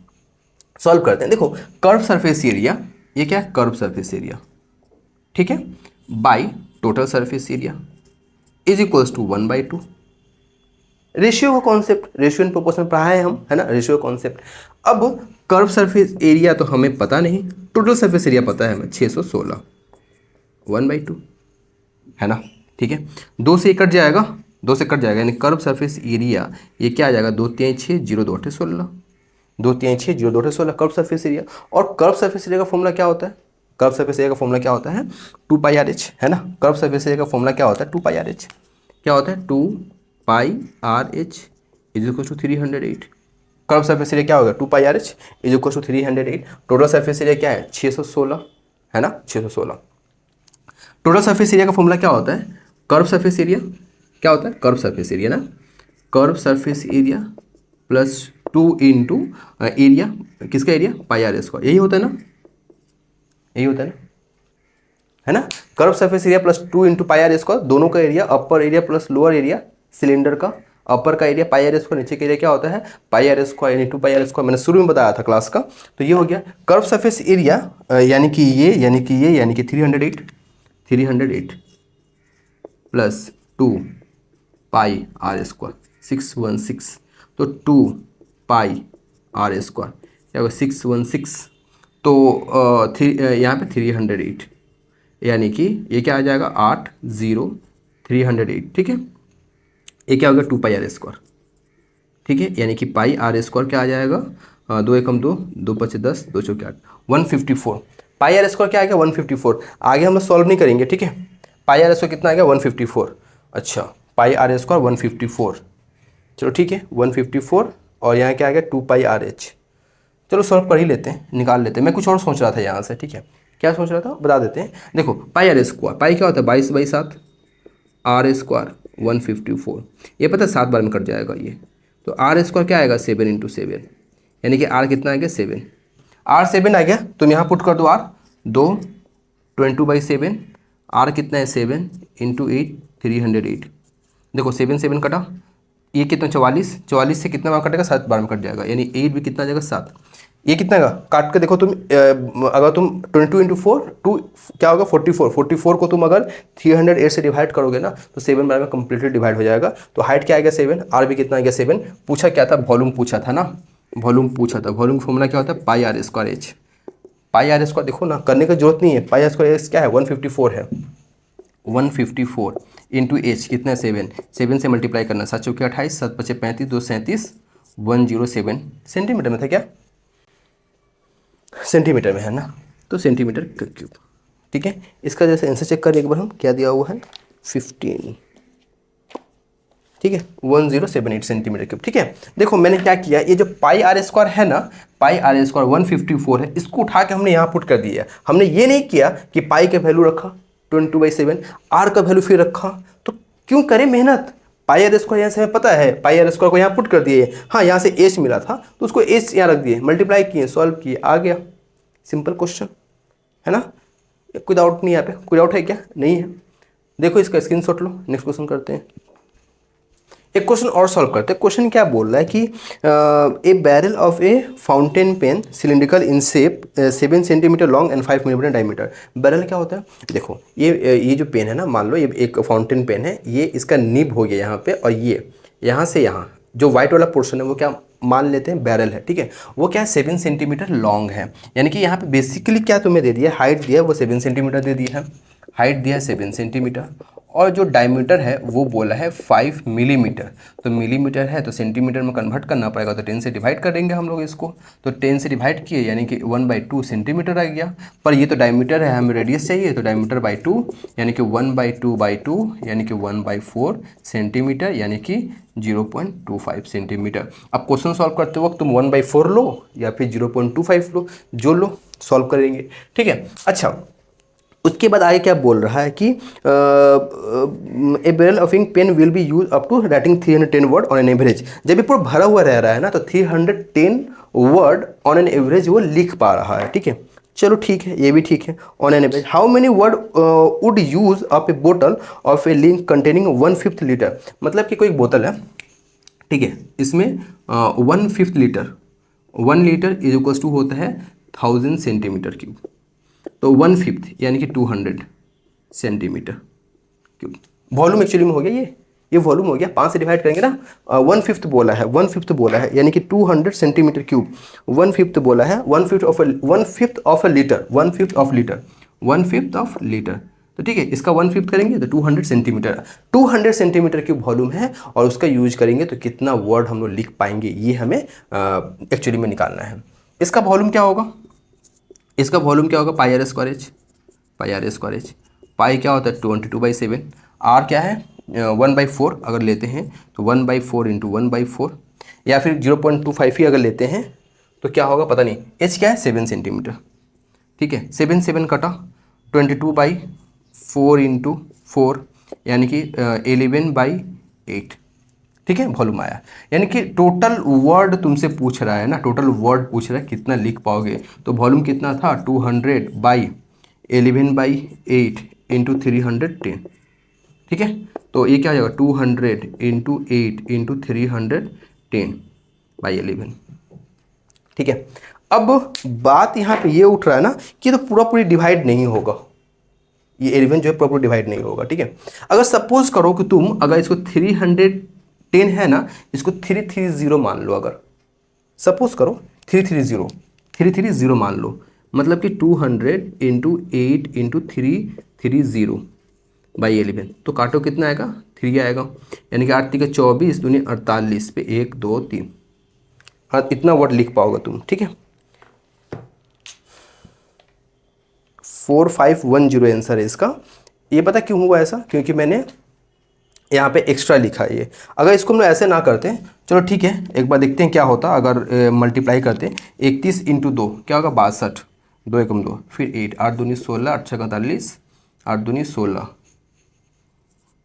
सॉल्व करते हैं। देखो कर्व सरफेस एरिया, ये क्या है, कर्व सरफेस एरिया, ठीक है, by total surface area is equals to 1/2। Ratio का कॉन्सेप्ट, रेशियो इन प्रोपोर्शन पढ़ा है हम, है ना, रेशियो कॉन्सेप्ट। अब कर्व सरफेस एरिया तो हमें पता नहीं, टोटल सरफेस एरिया पता है हमें 616, 1/2, है ना। ठीक है, 2 से कट जाएगा, 2 से कट जाएगा, यानी कर्व सरफेस एरिया ये क्या आ जाएगा, 2 3 6 0 2 8 16, 2 3 6 0 2 8 16 कर्व सरफेस एरिया। और कर्व सरफेस एरिया का फॉर्मूला क्या होता है, कर्व सरफेस एरिया का फॉर्मूला क्या होता है 2 पाई आर एच, है ना। कर्व सरफेस एरिया का फॉर्मूला क्या होता है 2 पाई आर एच, क्या होता है 2 pi R H is equal to 308। Curve surface area क्या होगा 2 pi R H is equal to 308। Total surface area क्या है 616, है ना, 616। टोटल सरफेस एरिया का फॉर्मूला क्या होता है, कर्व सरफेस एरिया क्या होता है, कर्व सरफेस एरिया ना, curve surface area plus 2 into area, किसका एरिया पाई आर स्क्वायर, यही होता है ना, यही होता है ना। Curve surface area plus 2 into pi R square, दोनों का area, upper area plus lower area, cylinder का अपर का एरिया पाई आर स्क्वायर, नीचे का एरिया क्या होता है pi R square into pi R square, मैंने शुरू में बताया था क्लास का। तो ये हो गया कर्व सरफेस एरिया, यानी कि 308 प्लस 2 पाई आर स्क्वायर, 616, तो 2 पाई आर स्क्वायर क्या होगा 616, तो यहाँ पे 308, यानी कि ये क्या आ जाएगा 80308, ठीक है। ये क्या होगा 2 पाई आर स्क्वायर, ठीक है, यानी कि पाई आर स्क्वायर क्या आ जाएगा, 2 एकम 2, 2 पचे 10, 2 चौके 8, 154। पाई आर स्क्वायर क्या आ गया 154। आगे हम लोग सॉल्व नहीं करेंगे, ठीक है। पाई आर स्क्वायर कितना आ गया 154। अच्छा, पाई आर स्क्वायर 154, चलो ठीक है 154, और यहाँ क्या आ गया 2 पाई आर एच। चलो सॉल्व कर ही लेते हैं, निकाल लेते हैं। मैं कुछ और सोच रहा था यहाँ से, ठीक है, क्या सोच रहा था बता देते हैं। देखो पाई आर स्क्वायर, पाई क्या होता है 22/7, आर स्क्वायर 154, ये पता है 7 बार में कट जाएगा ये, तो आर स्क्वायर क्या आएगा 7 × 7, यानी कि आर कितना आ गया 7, आर 7 आ गया। तुम यहाँ पुट कर दो आर, 2 22/7, आर कितना है 7 × 8 308। देखो 7 7 कटा, ये कितना 44, 44 से कितना बार कटेगा 7 बार में कट जाएगा, यानी 8 भी कितना आ जाएगा 7। ये कितना का काट के देखो तुम, अगर तुम 22 × 4 2 क्या होगा 44, 44 को तुम अगर 308 से डिवाइड करोगे ना तो 7 बार में कंप्लीटली डिवाइड हो जाएगा। तो हाइट क्या आएगा 7, आर भी कितना आ गया 7। पूछा क्या था, वॉल्यूम पूछा था ना, वॉल्यूम पूछा था। वॉल्यूम फॉर्मूला क्या होता है pi R square H. Pi R square देखो ना, करने की जरूरत नहीं है, पाई आर स्क्वायर एच क्या है 154 है, 154 इंटू एच कितना है 7, 7 से मल्टीप्लाई करना, 7 चौके 28, 7 पचे 35, 2 37, 107 सेंटीमीटर में था क्या, सेंटीमीटर में है ना, तो सेंटीमीटर क्यूब, ठीक है। इसका जैसे आंसर चेक करें एक बार हम, क्या दिया हुआ है 15, ठीक है 1078 सेंटीमीटर क्यूब, ठीक है। देखो मैंने क्या किया, ये जो पाई आर स्क्वायर है ना, पाई आर स्क्वायर 154 है, इसको उठा के हमने यहाँ पुट कर दिया। हमने ये नहीं किया कि पाई का वैल्यू रखा 22/7, आर का वैल्यू फिर रखा, तो क्यों करें मेहनत। पाई आर स्क्वायर यहाँ से हमें पता है, पाई आर स्क्वायर को यहाँ पुट कर दिए। हाँ यहाँ से एच मिला था तो उसको एच यहाँ रख दिए, मल्टीप्लाई किए, सॉल्व किए, आ गया। सिंपल क्वेश्चन है ना, कोई डाउट नहीं, यहाँ पे कोई डाउट है क्या, नहीं है। देखो इसका स्क्रीनशॉट लो, नेक्स्ट क्वेश्चन करते हैं। एक क्वेश्चन और सॉल्व करते हैं। क्वेश्चन क्या बोल रहा है कि a barrel of a fountain pen cylindrical in shape 7 centimetre long and 5 millimetre diameter. Barrel क्या होता है, देखो ये जो पेन है ना, मान लो ये एक फाउंटेन पेन है, ये इसका निब हो गया यहाँ पे, और ये यहाँ से यहाँ जो व्हाइट वाला पोर्शन है वो क्या मान लेते हैं बैरल है, ठीक है। वो क्या है 7 सेंटीमीटर लॉन्ग है, यानी कि यहाँ पे बेसिकली क्या तुम्हें दे दिया, हाइट दिया है वो 7 सेंटीमीटर दे दिया है, हाइट दिया है 7 सेंटीमीटर, और जो डायमीटर है वो बोला है 5 मिलीमीटर। तो मिलीमीटर है तो सेंटीमीटर में कन्वर्ट करना पड़ेगा, तो 10 से डिवाइड करेंगे हम लोग इसको, तो 10 से डिवाइड किए यानी कि 1/2 सेंटीमीटर आ गया। पर ये तो डायमीटर है, हमें रेडियस चाहिए, तो डायमीटर बाई 2 यानी कि 1/2/2 यानी कि 1/4 सेंटीमीटर, यानी कि 0.25 सेंटीमीटर। अब क्वेश्चन सॉल्व करते वक्त तुम 1/4 लो या फिर 0.25 लो, जो लो सॉल्व करेंगे, ठीक है। अच्छा उसके बाद आगे क्या बोल रहा है कि a barrel of ink pen will be use up to writing 310 word on an average. जब ये पूरा भरा हुआ रह रहा है ना तो 310 वर्ड ऑन एन एवरेज वो लिख पा रहा है, ठीक है। चलो ठीक है, ये भी ठीक है, on an average. How many word would use up a बोतल of a link containing 1/5 litre. मतलब कि कोई बोतल है, ठीक है, इसमें 1/5 litre, 1 litre is equals to होता है 1000 सेंटीमीटर क्यूब, तो 1/5 यानी कि 200 सेंटीमीटर क्यूब वॉल्यूम एक्चुअली में हो गया। ये वॉल्यूम हो गया, 5 से डिवाइड करेंगे ना, 1/5 बोला है, 1/5 बोला है यानी कि 200 सेंटीमीटर क्यूब, 1/5 बोला है, 1/5 of a litre, 1/5 of litre, 1/5 of litre, तो ठीक है इसका 1/5 करेंगे तो 200 सेंटीमीटर, 200 सेंटीमीटर क्यूब वॉल्यूम है, और उसका यूज करेंगे तो कितना वर्ड हम लोग लिख पाएंगे, ये हमें एक्चुअली में निकालना है। इसका वॉल्यूम क्या होगा, इसका वॉल्यूम क्या होगा pi R square H, pi R square H. Pi क्या होता है 22/7, आर क्या है 1/4 अगर लेते हैं तो 1/4 इंटू 1/4, या फिर 0.25 ही अगर लेते हैं तो क्या होगा पता नहीं। एच क्या है 7 सेंटीमीटर, ठीक है, 7 7 कटा, 22/4 इंटू 4 यानी कि 11/8, ठीक है, वॉल्यूम आया। यानी कि टोटल वर्ड तुमसे पूछ रहा है ना, टोटल वर्ड पूछ रहा है कितना लिख पाओगे, तो वॉल्यूम कितना था 200/11/8 इंटू 310, ठीक है। तो ये क्या हो जाएगा 200 इंटू 8 इंटू 310/11, ठीक है। अब बात यहाँ पे ये उठ रहा है ना कि तो पूरा पूरी डिवाइड नहीं होगा, ये 11 जो है प्रॉपर डिवाइड नहीं होगा, ठीक है। अगर सपोज करो कि तुम अगर इसको 310 है ना, इसको 330 मान लो, अगर सपोज करो 330 मान लो, मतलब कि 200 इंटू 8 इंटू 330 बाई 11, तो काटो कितना आएगा, 3 आएगा, यानी कि 8 3 24 दूनी 48 पे 1 2 3, हाँ इतना वर्ड लिख पाओगे तुम, ठीक है। 4510 आंसर है इसका। ये पता क्यों हुआ ऐसा, क्योंकि मैंने यहाँ पे एक्स्ट्रा लिखा है ये। अगर इसको हम लोग ऐसे ना करते, चलो ठीक है, एक बार देखते हैं क्या होता अगर मल्टीप्लाई करते। 31 इंटू 2 क्या होगा, 62, 2 एकम 2, फिर 8, 8 दूनी 16, 8 छक 48, 8 दूनी 16,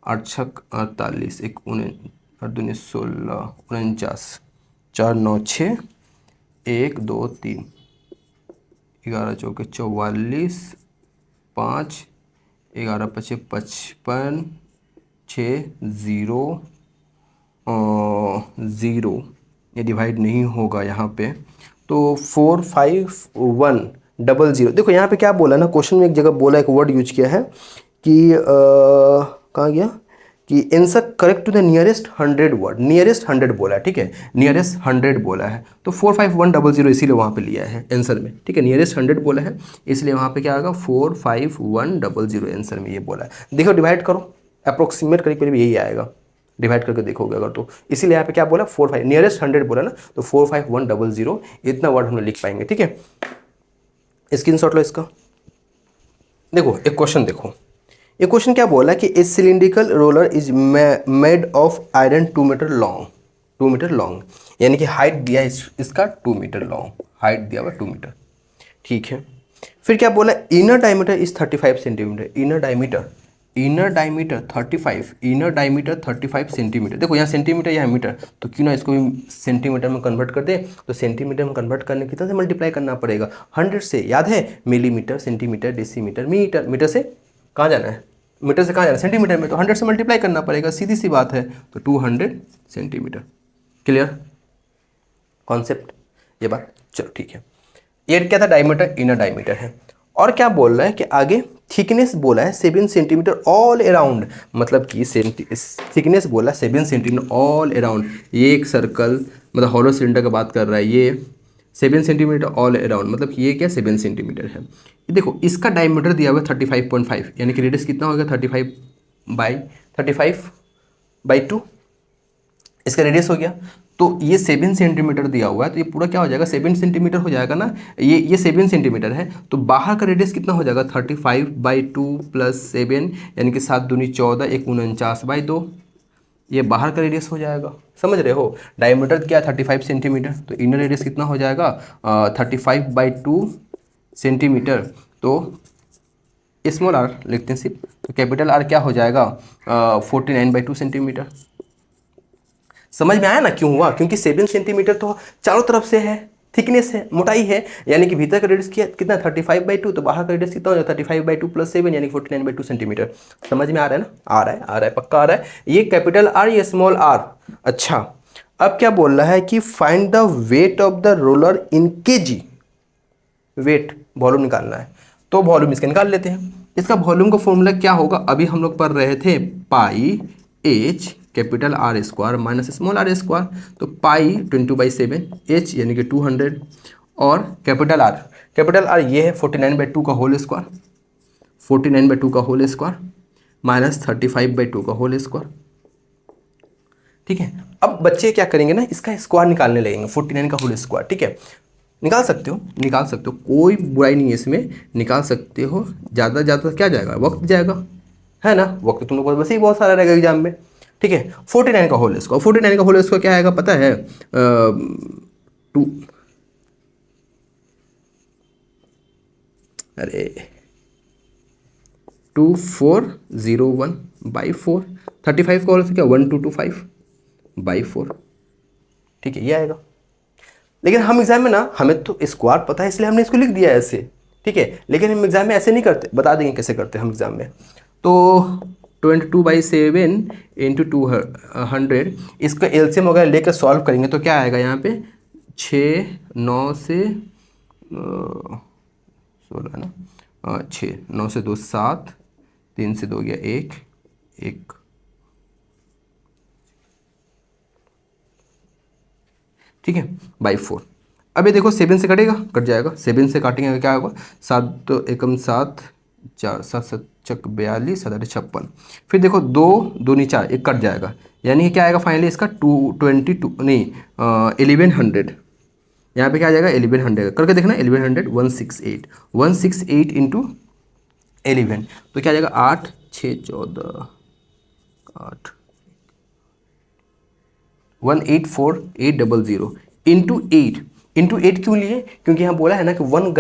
8 छक 48, 8 दूनी 16, 49, 4 9 6, 1 2 3, 11 चौके 44, 5, 11 पचे 55, 6 0 0, ये डिवाइड नहीं होगा यहाँ पे, तो 45100। देखो यहाँ पे क्या बोला ना, क्वेश्चन में एक जगह बोला, एक वर्ड यूज किया है कि कहाँ गया, कि answer correct to the nearest 100 word, nearest 100 बोला है, ठीक है, नियरेस्ट 100 बोला है, तो 45100 इसीलिए वहाँ पे लिया है आंसर में, ठीक है, नियरेस्ट 100 बोला है, इसलिए वहाँ पे क्या आएगा 45100 आंसर में ये बोला है। देखो डिवाइड करो, अप्रोक्सीमेट करीब करीब यही आएगा, डिवाइड करके देखोगे अगर तो, इसीलिए यहाँ पे क्या बोला 45 नियरेस्ट 100 बोला ना, तो 45100 इतना वर्ड हम लोग लिख पाएंगे, ठीक है। स्क्रीनशॉट लो इसका। देखो एक क्वेश्चन देखो, ये क्वेश्चन क्या बोला कि a cylindrical roller is made of iron 2 metre long, 2 metre long, यानी कि हाइट दिया है इसका 2 मीटर लॉन्ग, हाइट दिया हुआ 2 मीटर, ठीक है। फिर क्या बोला, inner diameter is 35 centimetre, inner diameter 35, inner diameter 35 centimetre. देखो यहाँ सेंटीमीटर, यहाँ मीटर, तो क्यों ना इसको भी सेंटीमीटर में कन्वर्ट कर दे, तो सेंटीमीटर में कन्वर्ट करने की तरह से मल्टीप्लाई करना पड़ेगा 100 से, याद है, millimetre, centimetre, decimetre, metre, metre से कहाँ जाना है, मीटर से कहाँ जाना है, सेंटीमीटर में, तो 100 से मल्टीप्लाई करना पड़ेगा, सीधी सी बात है, तो 200 सेंटीमीटर। क्लियर कॉन्सेप्ट ये बात, चलो ठीक है। ये क्या था, डायमीटर, इनर डायमीटर है। और क्या बोल रहा है कि आगे थिकनेस बोला है 7 सेंटीमीटर ऑल अराउंड, मतलब कि थिकनेस बोला 7 सेंटीमीटर ऑल अराउंड, ये एक सर्कल मतलब हॉलो सिलेंडर का बात कर रहा है, ये 7 सेंटीमीटर ऑल अराउंड, मतलब कि ये क्या 7 सेंटीमीटर है। देखो इसका डायमीटर दिया हुआ है 35.5, यानी कि रेडियस कितना होगा 35/2, इसका रेडियस हो गया, तो ये 7 सेंटीमीटर दिया हुआ है, तो ये पूरा क्या हो जाएगा 7 सेंटीमीटर हो जाएगा ना, ये 7 सेंटीमीटर है, तो बाहर का रेडियस कितना हो जाएगा 35/2 प्लस 7, यानी कि 7 दूनी 14, 1 49/2, ये बाहर का रेडियस हो जाएगा, समझ रहे हो। डायमीटर क्या 35 सेंटीमीटर, तो इनर रेडियस कितना हो जाएगा 35/2 सेंटीमीटर, तो स्मॉल आर लिखते हैं सिर्फ, तो कैपिटल आर क्या हो जाएगा 49/2 सेंटीमीटर। समझ में आया ना क्यों हुआ, क्योंकि 7 सेंटीमीटर तो चारों तरफ से है, थिकनेस है, मोटाई है, यानी कि भीतर का रेडियस कितना 35/2, तो बाहर का रेडियस कितना हो जाएगा 35/2 प्लस 7, यानी 49/2 सेंटीमीटर। समझ में आ रहा है ना, आ रहा है पक्का आ रहा है, ये कैपिटल आर, ये स्मॉल आर। अच्छा अब क्या बोल रहा है कि find the weight of the roller in kg, weight volume निकालना है, तो वॉल्यूम इसका निकाल लेते हैं। इसका वॉल्यूम का फॉर्मूला क्या होगा, अभी हम लोग पढ़ रहे थे, pi H capital R square minus small R square, तो पाई 22/7, एच यानी कि 200, और कैपिटल आर ये है 49/2 का होल स्क्वायर, 49/2 का होल स्क्वायर माइनस 35/2 का होल स्क्वायर, ठीक है। अब बच्चे क्या करेंगे ना, इसका स्क्वायर निकालने लगेंगे, 49 का होल स्क्वायर, ठीक है, निकाल सकते हो, कोई बुराई नहीं है इसमें, निकाल सकते हो, ज़्यादा क्या जाएगा, वक्त जाएगा, है ना, वक्त तुम लोग बस ही बहुत सारा रहेगा एग्जाम में, ठीक है। 49 का होल स्क्वायर, 49 का होल स्क्वायर क्या आएगा पता है, 2, अरे 2401/4, 35 का होल स्क्वायर क्या 1225/4, ठीक है, ये आएगा। लेकिन हम एग्जाम में ना, हमें तो स्क्वायर पता है इसलिए हमने इसको लिख दिया ऐसे, ठीक है, लेकिन हम एग्जाम में ऐसे नहीं करते, बता देंगे कैसे करते हैं हम एग्जाम में। तो 22/7 इंटू 200, इसका एलसीएम वगैरह लेकर सॉल्व करेंगे तो क्या आएगा यहाँ पे 6 9 से 16 ना, 6 9 से 2 7, 3 से 2 गया 1, 1, ठीक है, बाई 4। अब ये देखो 7 से कटेगा, कट जाएगा, 7 से काटेंगे क्या होगा, 7 तो एकम 7, 4 7 7 चक 42, 7 8 56। फिर देखो 2 2 4, एक कट जाएगा, यानी कि क्या आएगा फाइनली इसका 222 नहीं 1100। यहाँ पे क्या आ जाएगा 1100 करके देखना, 1100 168, 168 इंटू 11, तो क्या आ जाएगा 8 6 14 8 184800 इंटू 8 क्यों लिए, क्योंकि यहाँ बोला है ना कि 1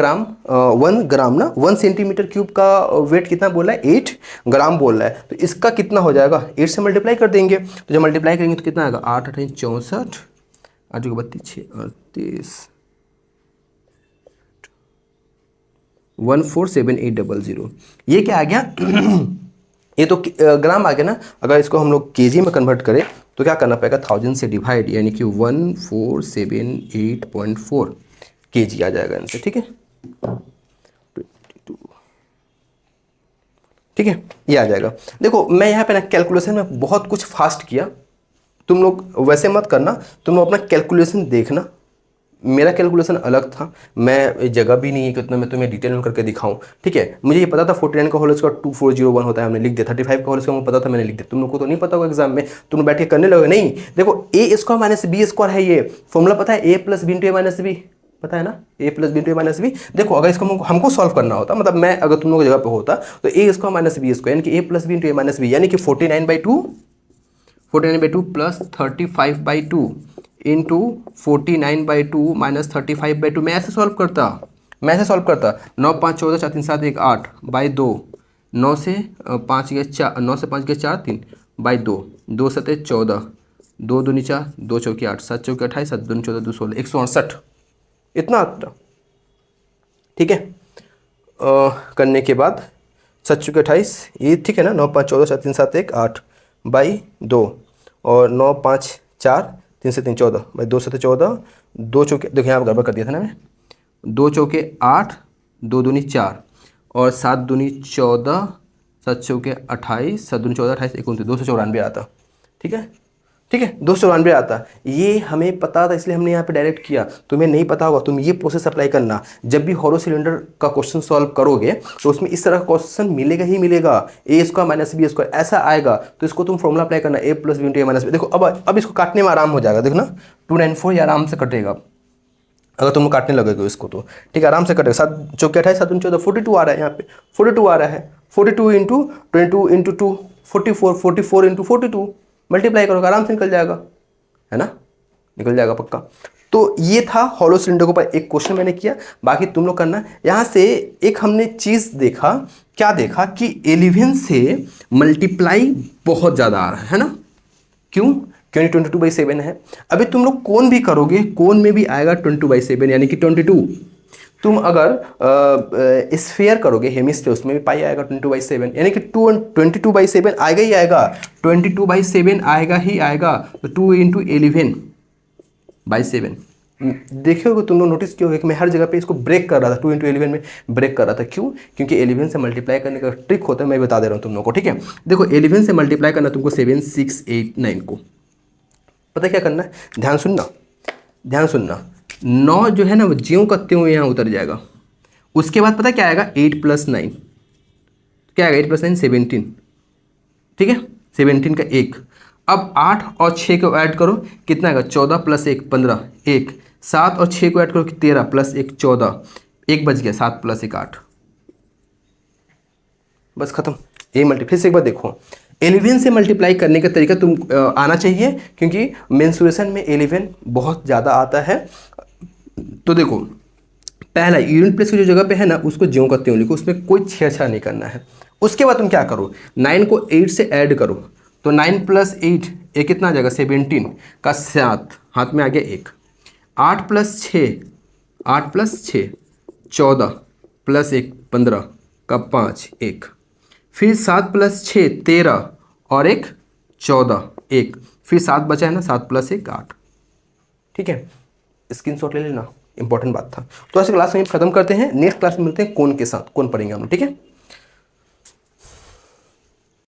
ग्राम ना 1 सेंटीमीटर क्यूब का वेट कितना बोला है, 8 ग्राम बोल रहा है, तो इसका कितना हो जाएगा 8 से मल्टीप्लाई कर देंगे, तो जब मल्टीप्लाई करेंगे तो कितना आएगा 8 8 64, 8 32 6 38, 147,800। ये क्या आ गया ये तो ग्राम आ गया ना। अगर इसको हम लोग केजी में कन्वर्ट करें तो क्या करना पड़ेगा, 1000 से डिवाइड, यानी कि 1478.4 केजी आ जाएगा इनसे, ठीक है 22, ठीक है, ये आ जाएगा। देखो मैं यहाँ पे ना कैलकुलेशन में बहुत कुछ फास्ट किया, तुम लोग वैसे मत करना, तुम लोग अपना कैलकुलेशन देखना, मेरा कैलकुलेशन अलग था, मैं जगह भी नहीं है कि उतना मैं तुम्हें डिटेल में करके दिखाऊं, ठीक है। मुझे ये पता था 49 का होल स्क्वायर 2401 होता है, हमने लिख दिया, 35 का होल स्क्वायर मुझे पता था, मैंने लिख दिया। तुम लोग को तो नहीं पता होगा एग्जाम में, तुम बैठ के करने लगे नहीं। देखो ए स्क्वायर माइनस बी स्क्वायर है, ये फॉर्मूला पता है, ए प्लस बी इंटू ए माइनस बी, पता है ना, ए प्लस बी इंटू ए माइनस बी। देखो अगर इसको हमको सॉल्व करना होता, मतलब मैं अगर तुम लोग की जगह पे होता, तो ए स्क्वायर माइनस बी स्क्वायर यानी कि ए प्लस बी इंटू ए माइनस बी, यानी कि 49/2 प्लस 35/2 इंटू 49/2 माइनस 35/2, मैं ऐसे सॉल्व करता, 9 5 14 4 3 7 1 8 बाई 2, 9 से 5 गया 4, 9 से 5 गया 4 3 बाई 2, 2 7 14, 2 2 4 2 चौके 8, 7 चौके 28, 7 2 14 2 16, 168 इतना आता, ठीक है। करने के बाद 7 चौके 28, ये ठीक है ना, 9 5 14 4 3 7 1 8 बाई 2, और 9 5 4 3 से 3 14 भाई 2 से 14, 2 चौके, देखो यहाँ गड़बड़ कर दिया था ना मैं, 2 चौके 8, 2 दूनी 4, और 7 दूनी 14, 7 चौके 28, 7 दूनी 14 28 29, 294 आता, ठीक है, ठीक है 294 आता। ये हमें पता था इसलिए हमने यहाँ पे डायरेक्ट किया, तुम्हें नहीं पता होगा, तुम ये प्रोसेस अप्लाई करना, जब भी हॉलो सिलेंडर का क्वेश्चन सॉल्व करोगे तो उसमें इस तरह का क्वेश्चन मिलेगा ही मिलेगा, ए स्क्वायर माइनस बी स्क्वायर ऐसा आएगा, तो इसको तुम फॉर्मूला अप्लाई करना, ए प्लस बी इंटू ए माइनस बी। देखो अब इसको काटने में आराम हो जाएगा, देखो ना 294 ये आराम से कटेगा अगर तुम काटने लगेगे इसको, तो ठीक है आराम से कटेगा। 7 चौके 28 7 14 42 आ रहा है, यहाँ पे 42 आ रहा है, 42 इंटू 22 इंटू 2 44, 44 इंटू 42 मल्टीप्लाई करोगे आराम से निकल जाएगा, है ना, निकल जाएगा पक्का। तो ये था हॉलो सिलेंडर के ऊपर एक क्वेश्चन मैंने किया, बाकी तुम लोग करना। यहाँ से एक हमने चीज़ देखा, क्या देखा कि 11 से मल्टीप्लाई बहुत ज़्यादा आ रहा है ना, क्यों, क्योंकि 22/7 है। अभी तुम लोग कोण भी करोगे, कोण में भी आएगा 22/7 यानी कि 22। तुम अगर स्फीयर करोगे हेमिस्फीयर, उसमें भी पाई आएगा 22/7 यानी कि 22/7 आएगा ही आएगा, 22/7 आएगा ही आएगा, तो 2 इंटू 11/7। देखिए तुम लोग नोटिस किया होगा कि मैं हर जगह पे इसको ब्रेक कर रहा था, 2 इंटू 11 में ब्रेक कर रहा था, क्यों, क्योंकि 11 से मल्टीप्लाई करने का ट्रिक होता है, मैं बता दे रहा हूँ तुम लोग को, ठीक है। देखो 11 से मल्टीप्लाई करना तुमको 7 6 8 9 को, पता क्या करना है, ध्यान सुनना, 9 जो है ना वो ज्यों का त्यों यहाँ उतर जाएगा, उसके बाद पता क्या आएगा 8 + 9, क्या आएगा 8 + 9 17, ठीक है 17 का 1। अब 8 और 6 को ऐड करो कितना आएगा 14 + 1 15, 1 7 और 6 को ऐड करो 13 + 1 14, 1 बच गया, 7 + 1 8, बस खत्म। ये फिर से एक बार देखो, 11 से मल्टीप्लाई करने का तरीका तुम आना चाहिए, क्योंकि मेंसुरेशन में 11 बहुत ज़्यादा आता है। तो देखो पहला यूनिट प्लेस की जो जगह पे है ना उसको ज्यों का त्यों लिखो, उसमें कोई छेड़छाड़ नहीं करना है। उसके बाद तुम क्या करो, 9 को 8 से ऐड करो, तो 9 + 8 ये कितना आ जाएगा 17 का 7, हाथ में आ गया 1, 8 + 6 14 + 1 15 का 5 1, फिर 7 + 6 13 और 1 14 1, फिर 7 बचा है ना, 7 + 1 8, ठीक है, स्क्रीनशॉट ले लेना, इंपॉर्टेंट बात था। तो ऐसे क्लास में खत्म करते हैं, नेक्स्ट क्लास में मिलते हैं कोण के साथ, कोण पढ़ेंगे हम लोग, ठीक है।